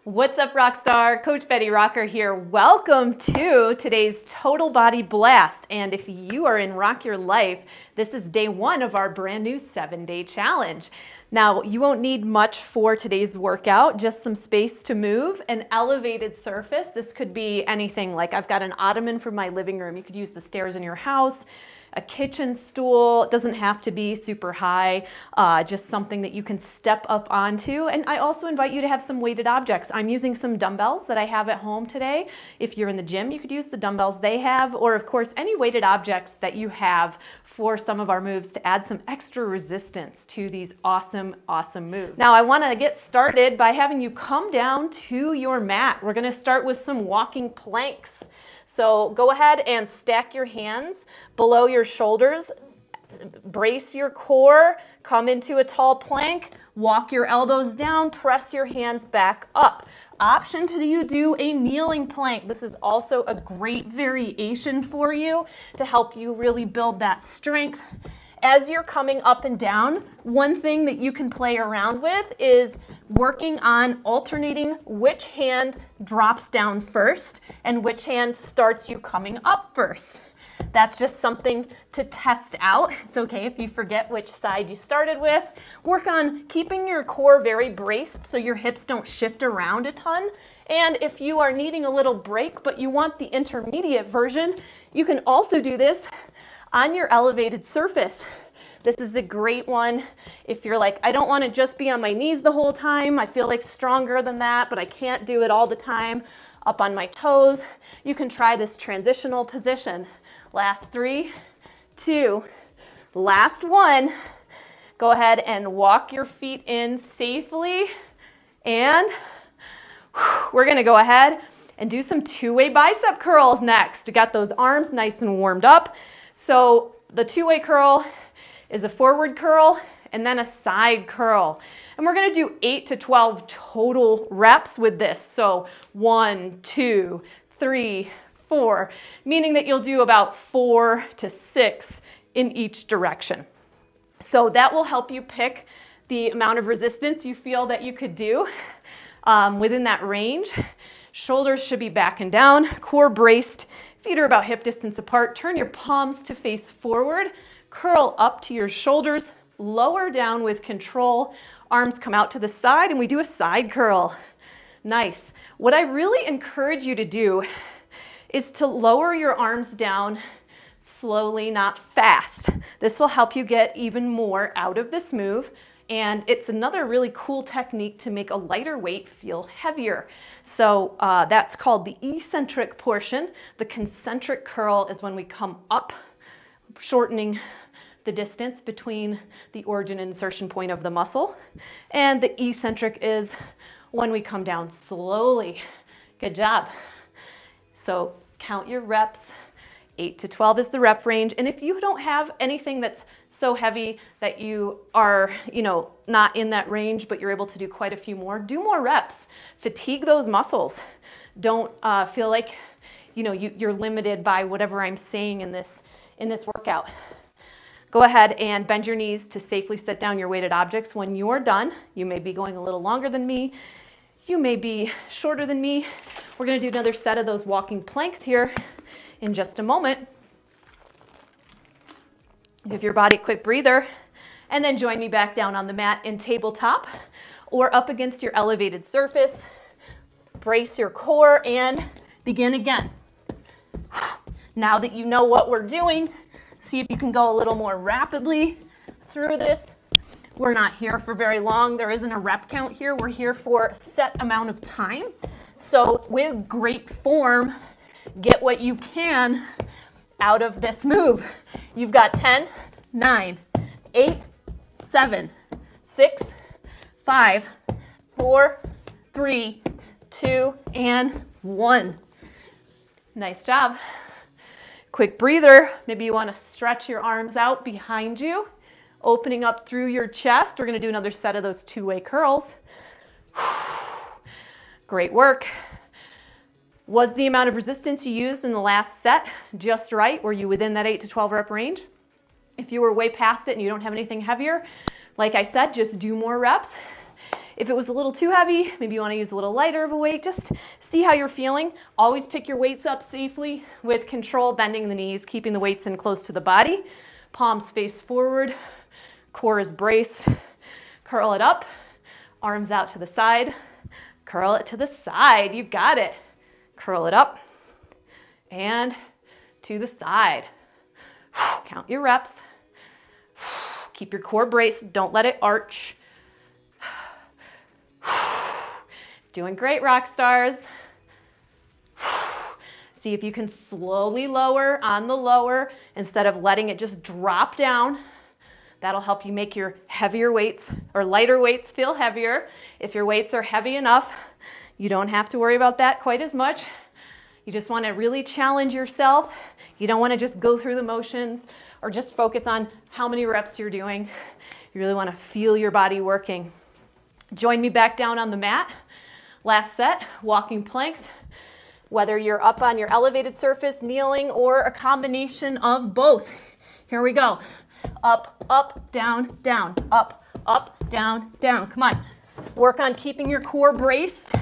What's up, Rockstar? Coach Betty Rocker here. Welcome to today's Total Body Blast. And if you are in Rock Your Life, this is day one of our brand new 7-day challenge. Now, you won't need much for today's workout, just some space to move, an elevated surface. This could be anything, like I've got an ottoman for my living room. You could use the stairs in your house, a kitchen stool. It doesn't have to be super high, just something that you can step up onto. And I also invite you to have some weighted objects. I'm using some dumbbells that I have at home today. If you're in the gym, you could use the dumbbells they have, or of course, any weighted objects that you have for some of our moves to add some extra resistance to these awesome moves. Now, I want to get started by having you come down to your mat. We're going to start with some walking planks. So go ahead and stack your hands below your shoulders, brace your core, come into a tall plank, walk your elbows down, press your hands back up. Option to you do a kneeling plank. This is also a great variation for you to help you really build that strength. As you're coming up and down, one thing that you can play around with is working on alternating which hand drops down first and which hand starts you coming up first. That's just something to test out. It's okay if you forget which side you started with. Work on keeping your core very braced so your hips don't shift around a ton. And if you are needing a little break but you want the intermediate version, you can also do this on your elevated surface. This is a great one if you're like, I don't want to just be on my knees the whole time. I feel like stronger than that, but I can't do it all the time. Up on my toes, you can try this transitional position. Last 3, 2, last 1. Go ahead and walk your feet in safely. And we're going to go ahead and do some two-way bicep curls next. We got those arms nice and warmed up. So the two-way curl is a forward curl and then a side curl. And we're gonna do 8 to 12 total reps with this. So 1, 2, 3, 4, meaning that you'll do about 4 to 6 in each direction. So that will help you pick the amount of resistance you feel that you could do within that range. Shoulders should be back and down, core braced, feet are about hip distance apart. Turn your palms to face forward, curl up to your shoulders, lower down with control. Arms come out to the side and we do a side curl. Nice. What I really encourage you to do is to lower your arms down slowly, not fast. This will help you get even more out of this move. And it's another really cool technique to make a lighter weight feel heavier. So that's called the eccentric portion. The concentric curl is when we come up, shortening the distance between the origin and insertion point of the muscle. And the eccentric is when we come down slowly. Good job. So count your reps. 8 to 12 is the rep range. And if you don't have anything that's so heavy that you are, not in that range, but you're able to do quite a few more, do more reps. Fatigue those muscles. Don't feel like, you're limited by whatever I'm saying in this workout. Go ahead and bend your knees to safely set down your weighted objects. When you're done, you may be going a little longer than me. You may be shorter than me. We're gonna do another set of those walking planks here in just a moment. Give your body a quick breather and then join me back down on the mat in tabletop or up against your elevated surface. Brace your core and begin again. Now that you know what we're doing, see if you can go a little more rapidly through this. We're not here for very long. There isn't a rep count here. We're here for a set amount of time. So with great form, get what you can out of this move. You've got 10, 9, 8, 7, 6, 5, 4, 3, 2, and 1. Nice job. Quick breather. Maybe you want to stretch your arms out behind you, opening up through your chest. We're going to do another set of those two-way curls. Great work. Was the amount of resistance you used in the last set just right? Were you within that 8 to 12 rep range? If you were way past it and you don't have anything heavier, like I said, just do more reps. If it was a little too heavy, maybe you want to use a little lighter of a weight. Just see how you're feeling. Always pick your weights up safely with control, bending the knees, keeping the weights in close to the body. Palms face forward, core is braced. Curl it up, arms out to the side. Curl it to the side, you got it. Curl it up and to the side. Count your reps. Keep your core braced, don't let it arch. Doing great, rock stars. See if you can slowly lower on the lower instead of letting it just drop down. That'll help you make your heavier weights or lighter weights feel heavier. If your weights are heavy enough, you don't have to worry about that quite as much. You just want to really challenge yourself. You don't want to just go through the motions or just focus on how many reps you're doing. You really want to feel your body working. Join me back down on the mat. Last set, walking planks. Whether you're up on your elevated surface, kneeling, or a combination of both. Here we go. Up, up, down, down, up, up, down, down. Come on. Work on keeping your core braced.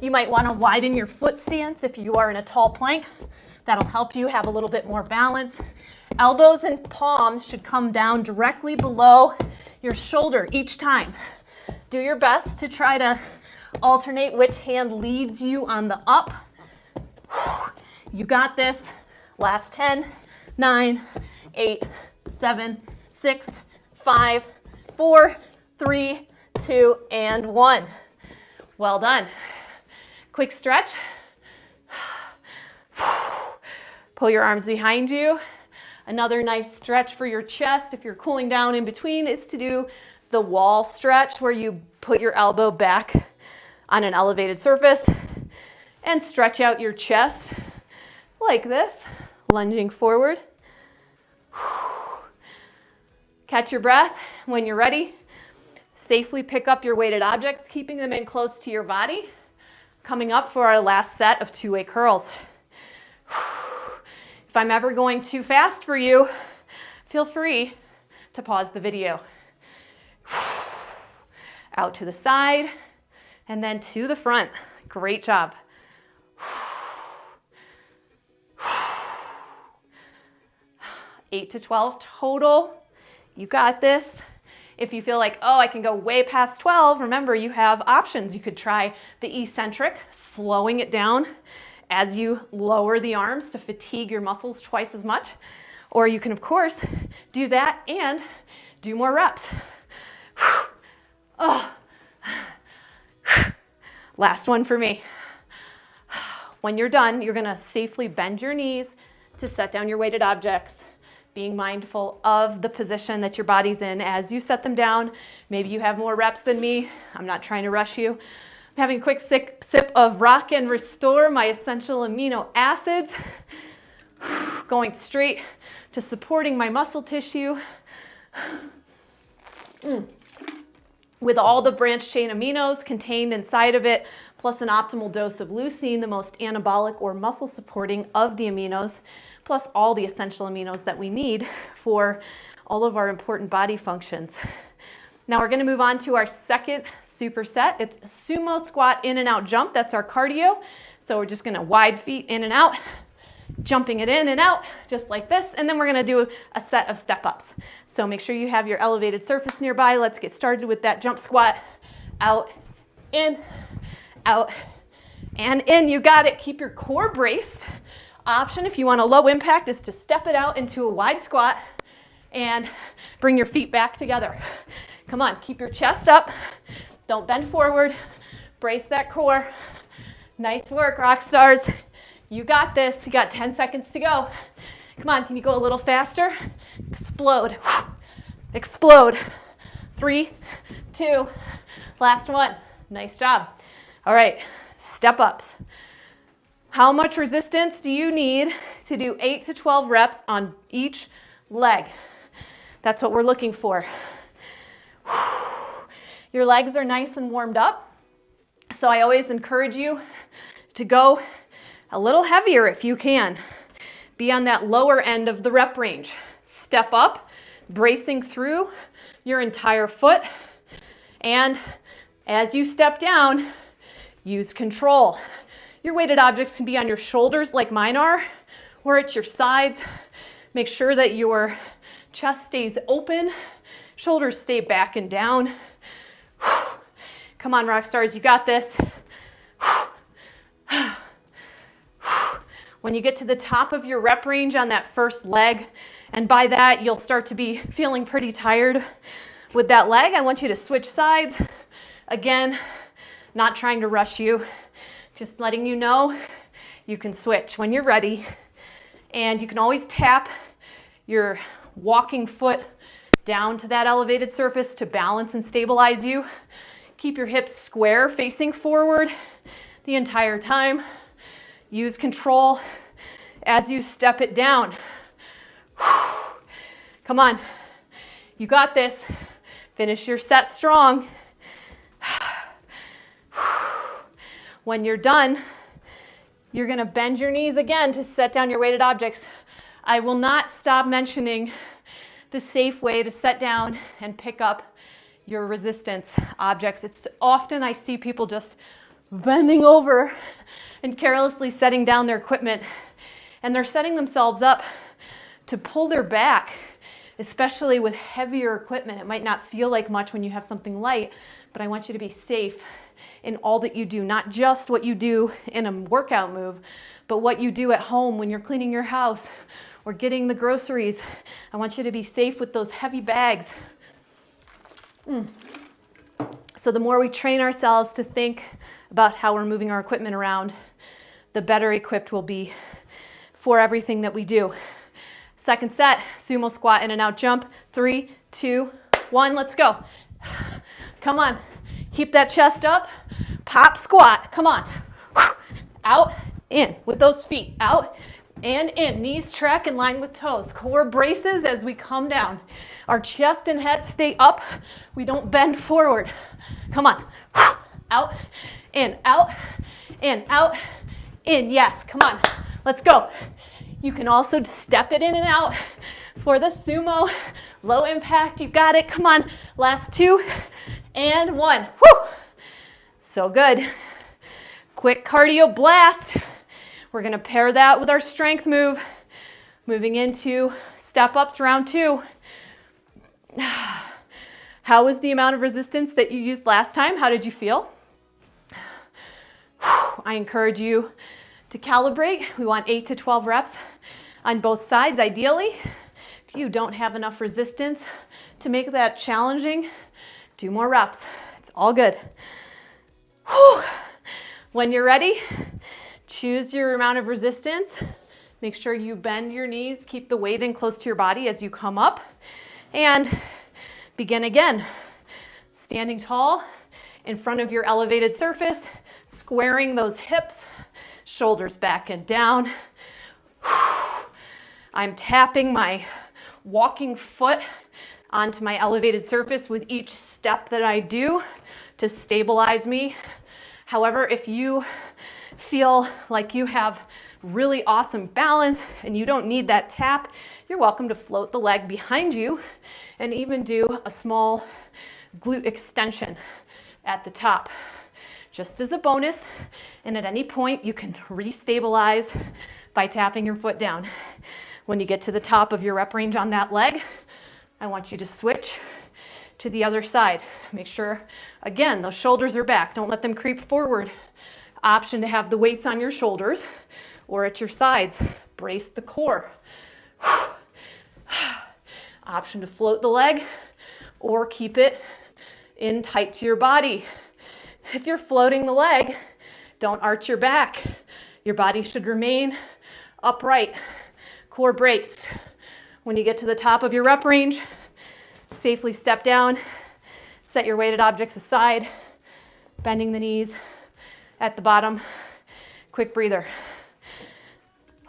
You might want to widen your foot stance if you are in a tall plank. That'll help you have a little bit more balance. Elbows and palms should come down directly below your shoulder each time. Do your best to try to alternate which hand leads you on the up. You got this. Last 10, 9, 8, 7, 6, 5, 4, 3, 2, and 1. Well done. Quick stretch. Pull your arms behind you. Another nice stretch for your chest if you're cooling down in between is to do the wall stretch where you put your elbow back on an elevated surface and stretch out your chest like this, lunging forward. Catch your breath. When you're ready, safely pick up your weighted objects, keeping them in close to your body. Coming up for our last set of two-way curls. If I'm ever going too fast for you, feel free to pause the video. Out to the side and then to the front. Great job. 8 to 12 total. You got this. If you feel like, oh, I can go way past 12, remember you have options. You could try the eccentric, slowing it down as you lower the arms to fatigue your muscles twice as much. Or you can, of course, do that and do more reps. Oh. Last one for me. When you're done, you're gonna safely bend your knees to set down your weighted objects, being mindful of the position that your body's in as you set them down. Maybe you have more reps than me. I'm not trying to rush you. I'm having a quick sip of Rock and Restore, my essential amino acids. Going straight to supporting my muscle tissue. With all the branched chain aminos contained inside of it, plus an optimal dose of leucine, the most anabolic or muscle supporting of the aminos, plus all the essential aminos that we need for all of our important body functions. Now we're gonna move on to our second superset. It's sumo squat in and out jump. That's our cardio. So we're just gonna wide feet in and out, jumping it in and out, just like this. And then we're gonna do a set of step ups. So make sure you have your elevated surface nearby. Let's get started with that jump squat. Out, in, out, and in. You got it. Keep your core braced. Option, if you want a low impact, is to step it out into a wide squat and bring your feet back together. Come on, keep your chest up. Don't bend forward. Brace that core. Nice work, rock stars. You got this. You got 10 seconds to go. Come on, can you go a little faster? Explode. Explode. 3, 2, last one. Nice job. All right, step ups. How much resistance do you need to do 8 to 12 reps on each leg? That's what we're looking for. Your legs are nice and warmed up, so I always encourage you to go a little heavier if you can. Be on that lower end of the rep range. Step up, bracing through your entire foot, and As you step down, use control. Your weighted objects can be on your shoulders like mine are, or at your sides. Make sure that your chest stays open, shoulders stay back and down. Come on, rock stars, you got this. When you get to the top of your rep range on that first leg, and by that you'll start to be feeling pretty tired with that leg, I want you to switch sides. Again, not trying to rush you, just letting you know you can switch when you're ready. And you can always tap your walking foot down to that elevated surface to balance and stabilize you. Keep your hips square, facing forward the entire time. Use control as you step it down. Come on, you got this. Finish your set strong. When you're done, you're gonna bend your knees again to set down your weighted objects. I will not stop mentioning the safe way to set down and pick up your resistance objects. It's often I see people just bending over and carelessly setting down their equipment, and they're setting themselves up to pull their back, especially with heavier equipment. It might not feel like much when you have something light, but I want you to be safe in all that you do, not just what you do in a workout move, but what you do at home when you're cleaning your house or getting the groceries. I want you to be safe with those heavy bags. So the more we train ourselves to think about how we're moving our equipment around, the better equipped we'll be for everything that we do. Second set, sumo squat in and out jump. 3, 2, 1, let's go. Come on, keep that chest up. Pop squat, come on. Out, in with those feet, out and in. Knees track in line with toes. Core braces as we come down. Our chest and head stay up. We don't bend forward. Come on, out, in, out, in, out, in. Yes, come on, let's go. You can also step it in and out for the sumo. Low impact, you got it. Come on, last 2 and 1. Woo! So good. Quick cardio blast. We're gonna pair that with our strength move. Moving into step ups round 2. How was the amount of resistance that you used last time? How did you feel? I encourage you to calibrate. We want 8 to 12 reps on both sides, ideally. If you don't have enough resistance to make that challenging, do more reps. It's all good. Whew. When you're ready, choose your amount of resistance. Make sure you bend your knees, keep the weight in close to your body as you come up, and begin again. Standing tall in front of your elevated surface, squaring those hips, shoulders back and down. I'm tapping my walking foot onto my elevated surface with each step that I do to stabilize me. However, if you feel like you have really awesome balance and you don't need that tap, you're welcome to float the leg behind you and even do a small glute extension at the top, just as a bonus. And at any point, you can restabilize by tapping your foot down. When you get to the top of your rep range on that leg, I want you to switch to the other side. Make sure, again, those shoulders are back. Don't let them creep forward. Option to have the weights on your shoulders or at your sides. Brace the core. Option to float the leg or keep it in tight to your body. If you're floating the leg, don't arch your back. Your body should remain upright, core braced. When you get to the top of your rep range, safely step down, set your weighted objects aside, bending the knees at the bottom. Quick breather.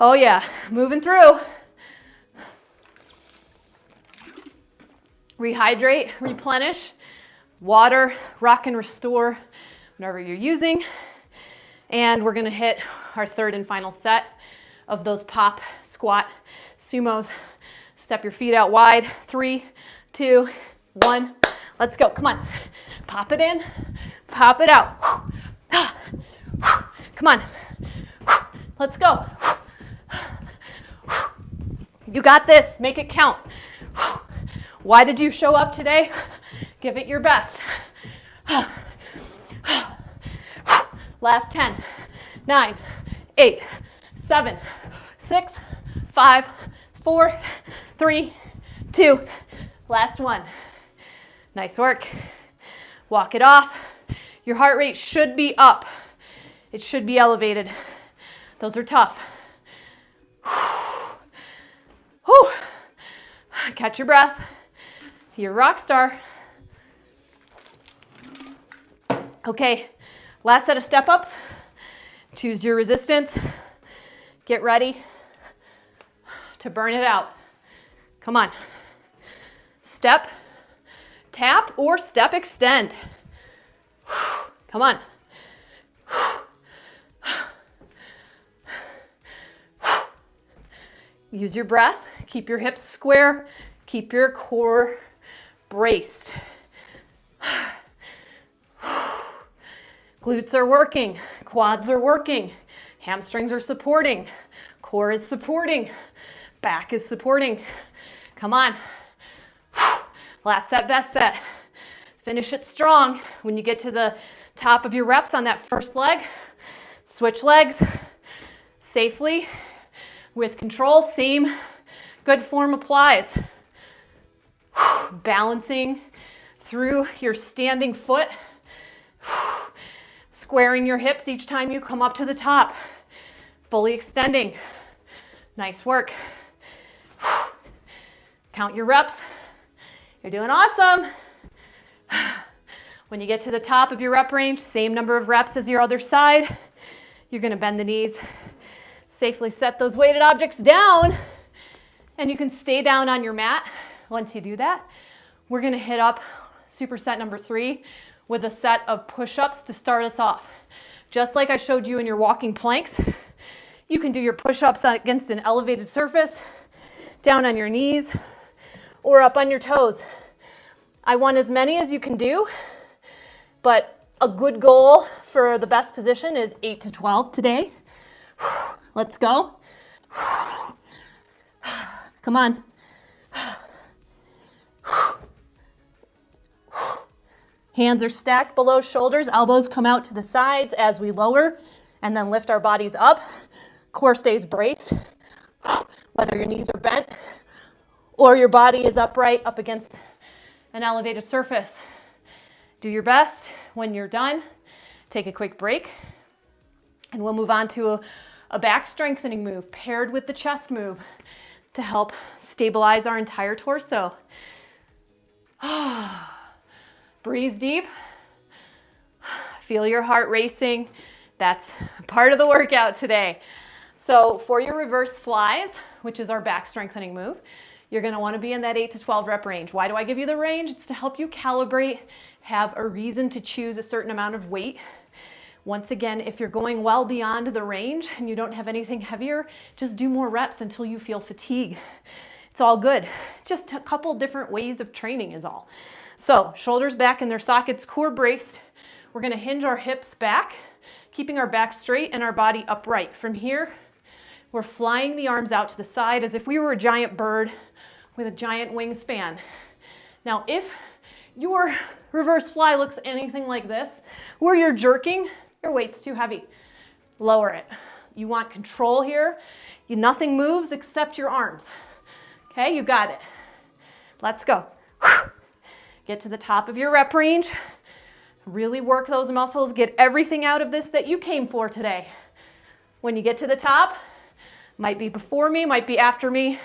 Oh yeah, moving through. Rehydrate, replenish, water, rock and restore, whatever you're using. And we're gonna hit our third and final set of those pop squat sumos. Step your feet out wide. 3, 2, 1. Let's go. Come on. Pop it in. Pop it out. Come on. Let's go. You got this. Make it count. Why did you show up today? Give it your best. Last 10, 9, 8, 7, 6, 5, 4, 3, 2. Last one. Nice work. Walk it off. Your heart rate should be up. It should be elevated. Those are tough. Whew. Catch your breath. You're a rock star. Okay, last set of step-ups. Choose your resistance. Get ready to burn it out. Come on. Step, tap, or step extend. Come on. Use your breath. Keep your hips square. Keep your core braced. Glutes are working. Quads are working. Hamstrings are supporting. Core is supporting. Back is supporting. Come on. Last set, best set. Finish it strong. When you get to the top of your reps on that first leg, switch legs safely with control. Same good form applies. Balancing through your standing foot. Squaring your hips each time you come up to the top. Fully extending. Nice work. Count your reps. You're doing awesome. When you get to the top of your rep range, same number of reps as your other side. You're going to bend the knees. Safely set those weighted objects down. And you can stay down on your mat. Once you do that, we're going to hit up superset number 3 with a set of push-ups to start us off. Just like I showed you in your walking planks, you can do your push-ups against an elevated surface, down on your knees, or up on your toes. I want as many as you can do, but a good goal for the best position is 8 to 12 today. Let's go. Come on. Hands are stacked below shoulders, elbows come out to the sides as we lower and then lift our bodies up. Core stays braced, whether your knees are bent or your body is upright up against an elevated surface. Do your best. When you're done, take a quick break and we'll move on to a back strengthening move paired with the chest move to help stabilize our entire torso. Breathe deep. Feel your heart racing. That's part of the workout today. So for your reverse flies, which is our back strengthening move, you're going to want to be in that 8 to 12 rep range. Why do I give you the range? It's to help you calibrate, have a reason to choose a certain amount of weight. Once again, if you're going well beyond the range and you don't have anything heavier, just do more reps until you feel fatigue. It's all good. Just a couple different ways of training is all. So shoulders back in their sockets, core braced. We're going to hinge our hips back, keeping our back straight and our body upright. From here, we're flying the arms out to the side as if we were a giant bird with a giant wingspan. Now, if your reverse fly looks anything like this, where you're jerking, your weight's too heavy. Lower it. You want control here. Nothing moves except your arms. Okay, you got it. Let's go. Get to the top of your rep range. Really work those muscles. Get everything out of this that you came for today. When you get to the top, might be before me, might be after me.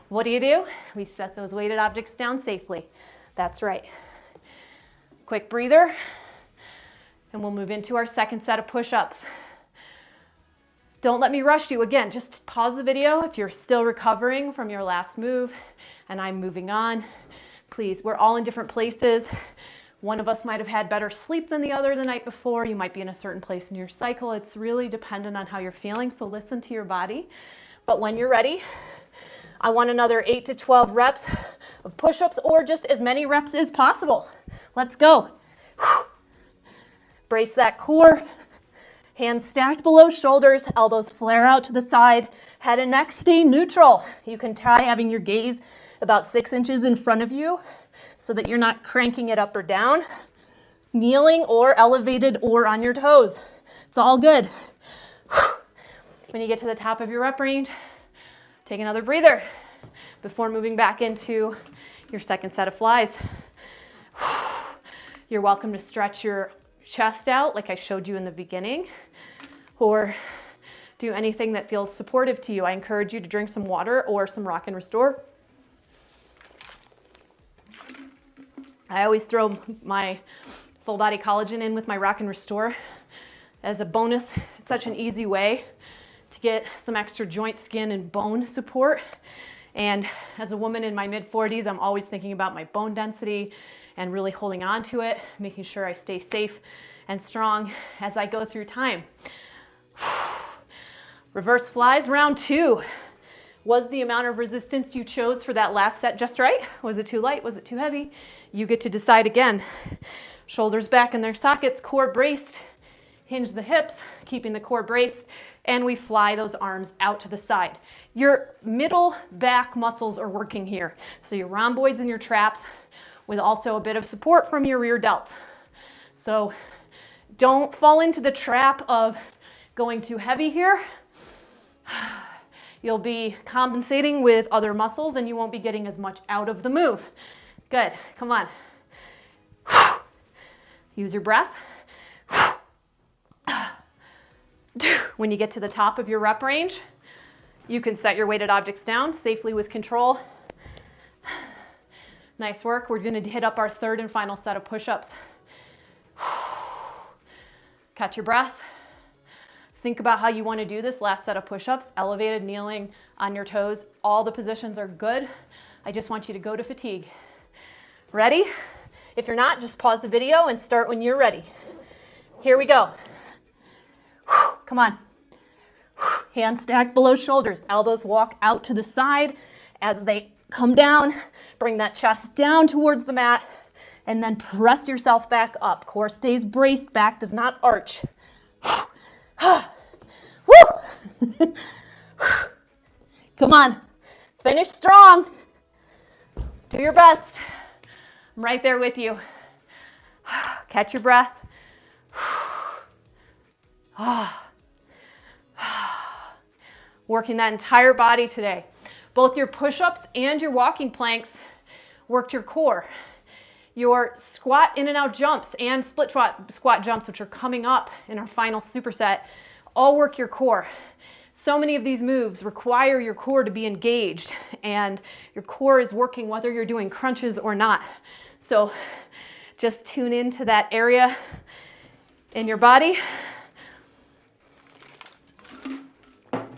What do? We set those weighted objects down safely. That's right. Quick breather. And we'll move into our second set of push-ups. Don't let me rush you. Again, just pause the video if you're still recovering from your last move and I'm moving on. Please, we're all in different places. One of us might have had better sleep than the other the night before. You might be in a certain place in your cycle. It's really dependent on how you're feeling, so listen to your body. But when you're ready, I want another 8 to 12 reps of push-ups or just as many reps as possible. Let's go. Brace that core. Hands stacked below shoulders, elbows flare out to the side, head and neck stay neutral. You can try having your gaze about 6 inches in front of you so that you're not cranking it up or down, kneeling or elevated or on your toes. It's all good. When you get to the top of your rep range, take another breather before moving back into your second set of flies. You're welcome to stretch your chest out like I showed you in the beginning, or do anything that feels supportive to you. I encourage you to drink some water or some Rock and Restore. I always throw my full body collagen in with my Rock and Restore as a bonus. It's such an easy way to get some extra joint, skin, and bone support. And as a woman in my mid-40s, I'm always thinking about my bone density and really holding on to it, making sure I stay safe and strong as I go through time. Reverse flies, round 2. Was the amount of resistance you chose for that last set just right? Was it too light? Was it too heavy? You get to decide again. Shoulders back in their sockets, core braced. Hinge the hips, keeping the core braced, and we fly those arms out to the side. Your middle back muscles are working here. So your rhomboids and your traps, with also a bit of support from your rear delt. So don't fall into the trap of going too heavy here. You'll be compensating with other muscles and you won't be getting as much out of the move. Good, come on. Use your breath. When you get to the top of your rep range, you can set your weighted objects down safely with control. Nice work. We're going to hit up our third and final set of push-ups. Catch your breath. Think about how you want to do this last set of push-ups. Elevated, kneeling, on your toes. All the positions are good. I just want you to go to fatigue. Ready? If you're not, just pause the video and start when you're ready. Here we go. Come on. Hands stacked below shoulders. Elbows walk out to the side as they come down. Bring that chest down towards the mat and then press yourself back up. Core stays braced, back does not arch. Woo! Come on. Finish strong. Do your best. I'm right there with you. Catch your breath. Working that entire body today. Both your push-ups and your walking planks worked your core. Your squat in and out jumps and split squat jumps, which are coming up in our final superset, all work your core. So many of these moves require your core to be engaged, and your core is working whether you're doing crunches or not. So just tune into that area in your body.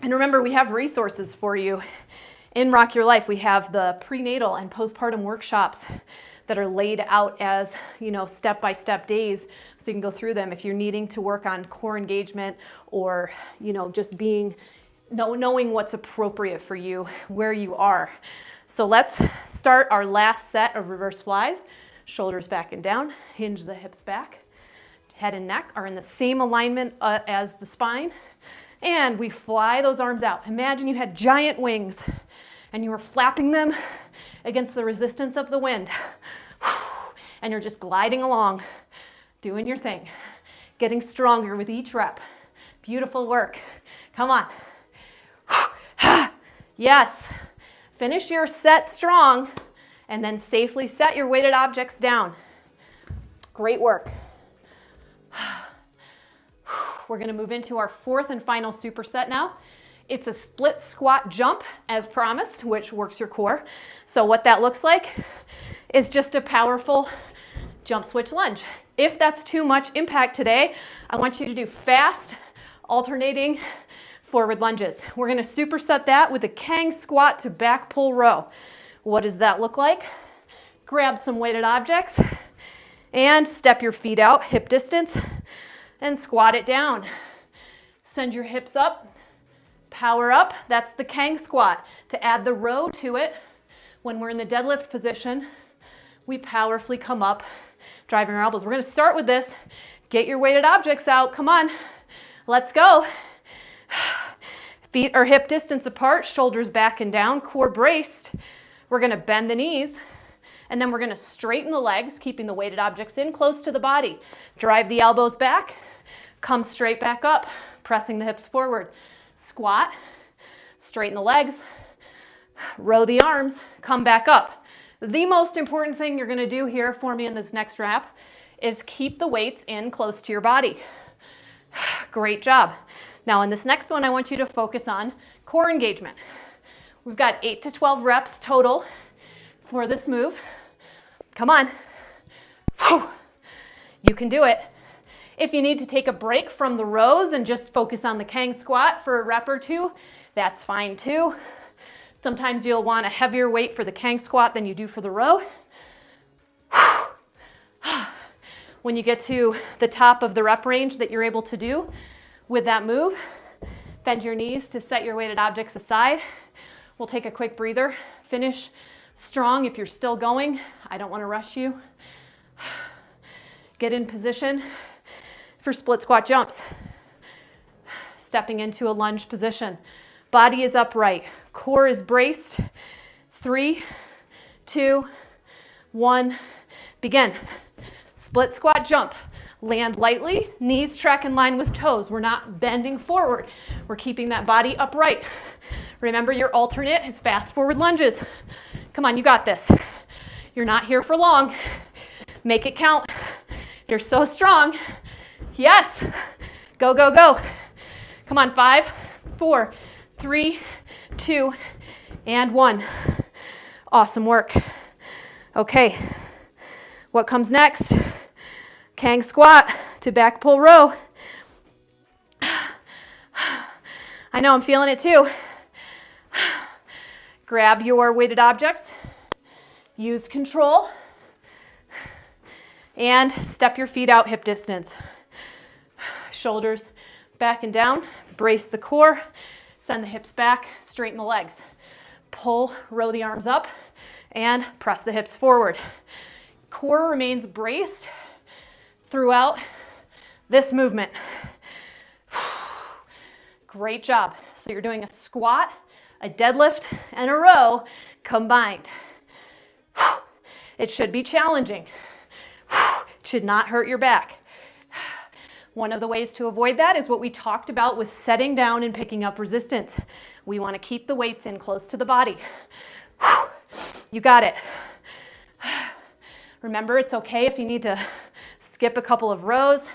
And remember, we have resources for you in Rock Your Life. We have the prenatal and postpartum workshops that are laid out as, step-by-step days, so you can go through them if you're needing to work on core engagement or, just knowing what's appropriate for you where you are. So let's start our last set of reverse flies. Shoulders back and down, hinge the hips back. Head and neck are in the same alignment as the spine. And we fly those arms out. Imagine you had giant wings and you were flapping them against the resistance of the wind. And you're just gliding along, doing your thing, getting stronger with each rep. Beautiful work. Come on. Yes. Finish your set strong and then safely set your weighted objects down. Great work. We're going to move into our fourth and final superset now. It's a split squat jump as promised, which works your core. So what that looks like is just a powerful jump switch lunge. If that's too much impact today, I want you to do fast, alternating forward lunges. We're going to superset that with a KANG squat to back pull row. What does that look like? Grab some weighted objects and step your feet out hip distance and squat it down. Send your hips up, power up. That's the KANG squat. To add the row to it, when we're in the deadlift position, we powerfully come up, driving our elbows. We're going to start with this Get your weighted objects out. Come on. Let's go. Feet are hip distance apart, shoulders back and down, core braced. We're going to bend the knees, and then we're going to straighten the legs, keeping the weighted objects in close to the body. Drive the elbows back, come straight back up, pressing the hips forward. Squat, straighten the legs, row the arms, come back up. The most important thing you're going to do here for me in this next wrap is keep the weights in close to your body. Great job. Now in this next one, I want you to focus on core engagement. We've got 8 to 12 reps total for this move. Come on. Whew. You can do it. If you need to take a break from the rows and just focus on the KANG squat for a rep or two, that's fine too. Sometimes you'll want a heavier weight for the KANG squat than you do for the row. When you get to the top of the rep range that you're able to do with that move, bend your knees to set your weighted objects aside. We'll take a quick breather. Finish strong if you're still going. I don't want to rush you. Get in position for split squat jumps. Stepping into a lunge position. Body is upright. Core is braced. 3, 2, 1, begin. Split squat jump. Land lightly, knees track in line with toes. We're not bending forward. We're keeping that body upright. Remember, your alternate is fast forward lunges. Come on, you got this. You're not here for long. Make it count. You're so strong. Yes. Go, go, go. Come on, 5, 4, 3, 2, and 1. Awesome work. Okay, what comes next? KANG squat to back pull row. I know I'm feeling it too. Grab your weighted objects, use control, and step your feet out hip distance. Shoulders back and down, brace the core, send the hips back, straighten the legs. Pull, row the arms up, and press the hips forward. Core remains braced throughout this movement. Great job. So you're doing a squat, a deadlift, and a row combined. It should be challenging. It should not hurt your back. One of the ways to avoid that is what we talked about with setting down and picking up resistance. We want to keep the weights in close to the body. You got it. Remember, it's okay if you need to skip a couple of rows.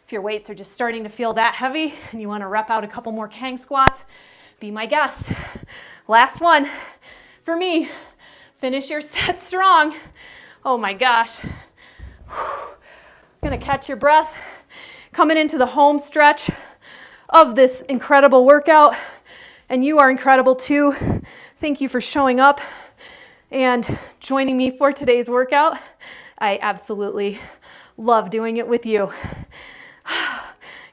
If your weights are just starting to feel that heavy and you want to rep out a couple more KANG squats, be my guest. Last one for me. Finish your set strong. Oh my gosh. Gonna catch your breath. Coming into the home stretch of this incredible workout. And you are incredible too. Thank you for showing up and joining me for today's workout. I absolutely love doing it with you.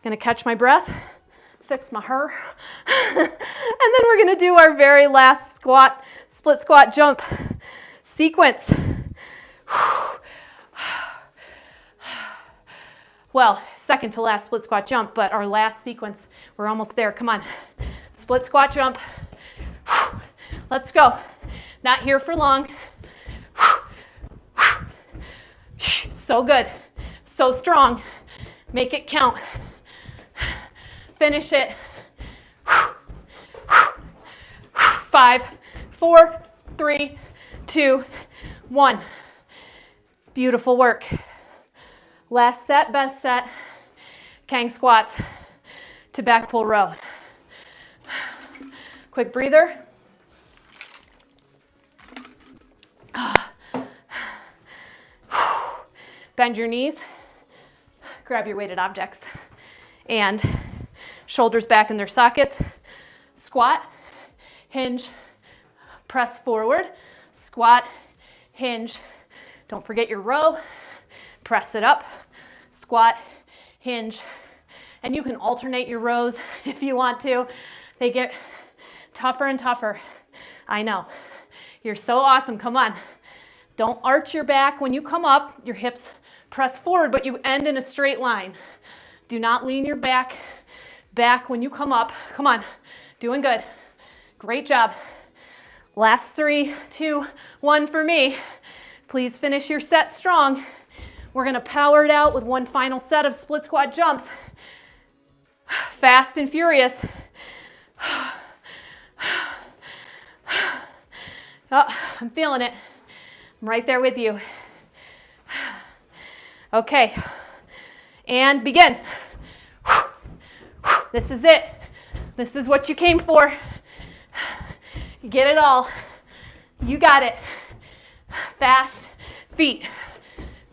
Gonna catch my breath, fix my hair, and then we're gonna do our very last squat, split squat jump sequence. Well, second to last split squat jump, but our last sequence, we're almost there. Come on, split squat jump. Let's go. Not here for long. So good, so strong. Make it count. Finish it. 5, 4, 3, 2, 1. Beautiful work. Last set, best set. KANG squats to back pull row. Quick breather. Bend your knees. Grab your weighted objects. And shoulders back in their sockets. Squat, hinge, press forward. Squat, hinge. Don't forget your row. Press it up. Squat, hinge. And you can alternate your rows if you want to. They get tougher and tougher. I know. You're so awesome. Come on. Don't arch your back when you come up. Your hips Press forward, but you end in a straight line. Do not lean your back when you come up. Come on, doing good. Great job. Last 3, 2, 1 for me. Please finish your set strong. We're gonna power it out with one final set of split squat jumps. Fast and furious. Oh, I'm feeling it. I'm right there with you. Okay, and begin. This is it. This is what you came for. You get it all. You got it. Fast feet.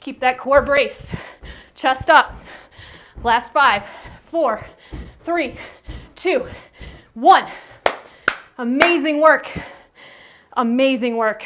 Keep that core braced. Chest up. Last 5, 4, 3, 2, 1. Amazing work. Amazing work.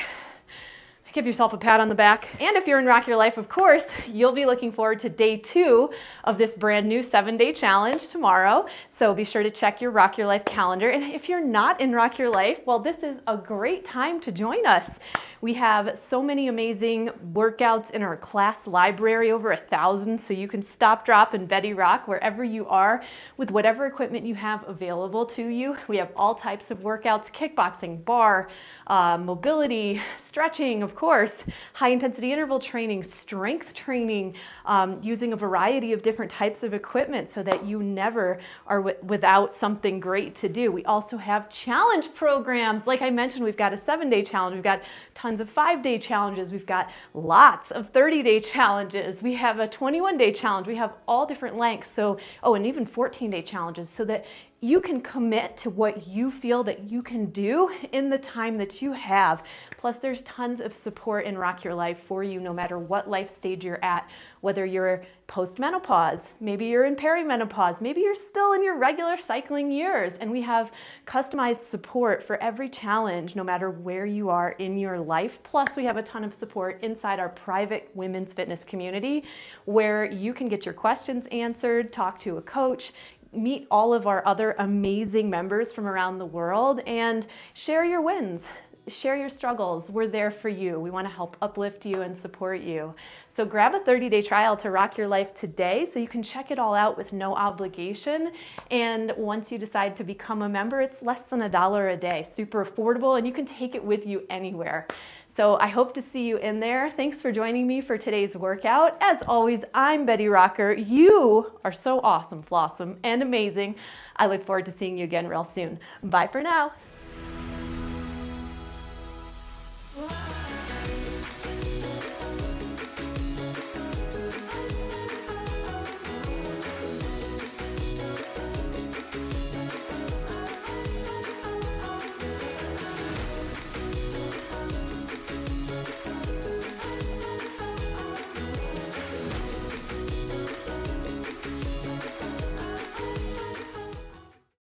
Give yourself a pat on the back. And if you're in Rock Your Life, of course, you'll be looking forward to day 2 of this brand new 7-day challenge tomorrow. So be sure to check your Rock Your Life calendar. And if you're not in Rock Your Life, well, this is a great time to join us. We have so many amazing workouts in our class library, over 1,000, so you can stop, drop, and Betty Rock wherever you are with whatever equipment you have available to you. We have all types of workouts: kickboxing, bar, mobility, stretching, of course, high intensity interval training, strength training, using a variety of different types of equipment so that you never are without something great to do. We also have challenge programs. Like I mentioned, we've got a 7-day challenge. We've got tons of 5-day challenges. We've got lots of 30-day challenges. We have a 21-day challenge. We have all different lengths. So, and even 14-day challenges, so that you can commit to what you feel that you can do in the time that you have. Plus, there's tons of support in Rock Your Life for you, no matter what life stage you're at, whether you're post-menopause, maybe you're in perimenopause, maybe you're still in your regular cycling years, and we have customized support for every challenge, no matter where you are in your life. Plus, we have a ton of support inside our private women's fitness community, where you can get your questions answered, talk to a coach, meet all of our other amazing members from around the world, and share your wins, share your struggles. We're there for you. We want to help uplift you and support you. So grab a 30-day trial to Rock Your Life today so you can check it all out with no obligation. And once you decide to become a member, it's less than $1 a day. Super affordable, and you can take it with you anywhere. So I hope to see you in there. Thanks for joining me for today's workout. As always, I'm Betty Rocker. You are so awesome, flawsome, and amazing. I look forward to seeing you again real soon. Bye for now.